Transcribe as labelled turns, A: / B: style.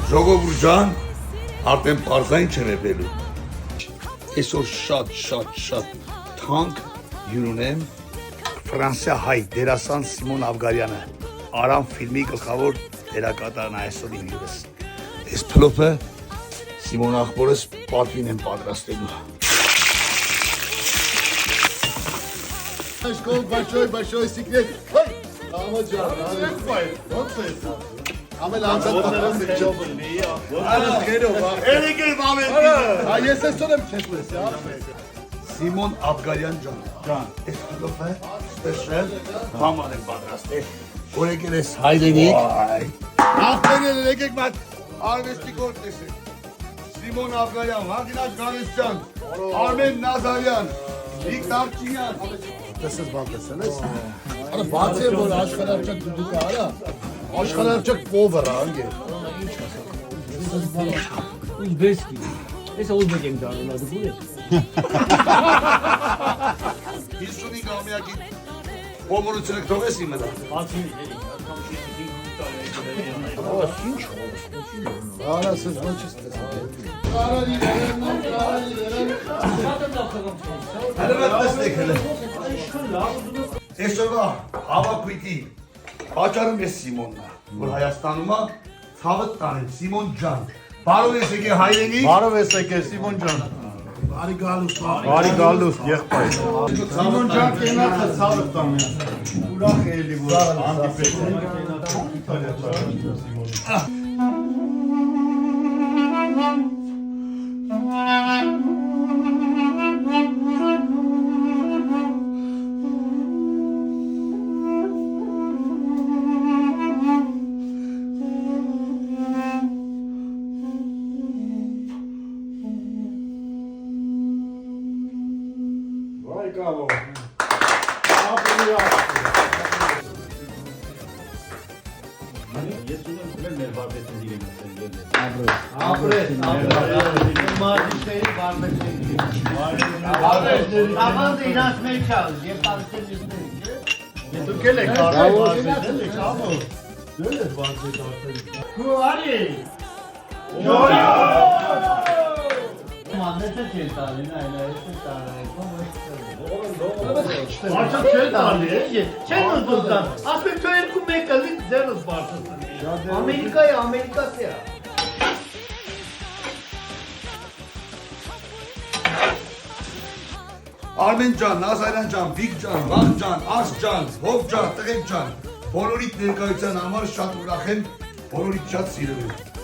A: Ժողովուրդ ջան, արդեն պարզային չեմ եպելու։ Այսօր շատ թանկ հյուր ունեմ Ֆրանսիա հայ դերասան Սիմոն Ավգարյանը, Արամ ֆիլմի գլխավոր դերակատարն այսօր իմ հյուրս։ Այս փլոփը Սիմոն ախպորս պատվին եմ պատրաստելու։
B: Большой секрет. Амаджан, вот это. Ամեն անցած
A: Ելիկել
B: ես այսօր եմ քեզ հա։
A: Սիմոն Ավգարյան ջան, այս փլոփը սպեշիալ համար եմ պատրաստել։ Որ եկել ես հայրենիք։ Ախպերներ եկեք մատ արվեստի գործ տեսեք։ Սիմոն Ավգարյան, Հակինակ Գանեսյան, Արմեն Նազարյան, Վիկտոր Չինյան։
B: Տեսես բան տեսել ես։ Արա բաց է որ աշխարհարչակ դուք արա։ Աշխարհարչակ փովեր անգե։
C: Ուզբեկի։ Ես ուզբեկ եմ դառնում, դու գուլես։
A: 55 ամյակի փոմորությունը կթողես իմ վրա։
C: Բացի
B: Արա սես ոչ ես տեսել։
A: Այսօրվա հավաքույթի պատճառում ես Սիմոնն է, որ Հայաստանում է ցավը տանեմ Սիմոն ջան։ Բարով ես եկել հայրենիք։
D: Բարով ես եկել Սիմոն ջան։
B: Բարի գալուստ։
D: Բարի գալուստ, եղբայր։ Սիմոն ջան կենացը ցավը տանը։ Ուրախ էլի որ հանդիպեց։ Իտալիա ծառայում Սիմոնը։
B: Վայ կավո։
C: ես ուզում եմ մեր բարբեցին իրենք
B: Ապրես։
C: Մարտիշների բարբեցին
E: Ավանդ իրանց մեջ ալ, եւ պարսելիստների, չէ՞։
D: Դուք էլ եք կարել բարբեցել եք ամո։ Դու ես բարբետ արդեն։
E: Դու արի։ Մաննեթը չէ տալին, այլ այսպես տարայ,
D: Արդյոք չէ տալի է։
E: չեն ուզում տան, ասպեք թո երկու մեկը լիք ձերս բարձրացնի։ Ամերիկայի ամերիկացի է։
A: Արմեն ջան, Նազարյան ջան, Վիկ ջան, Վախ ջան, Արս ջան, Հով ջան, Տղեկ ջան, բոլորիդ ներկայության համար շատ ուրախ եմ, բոլորիդ շատ սիրում եմ։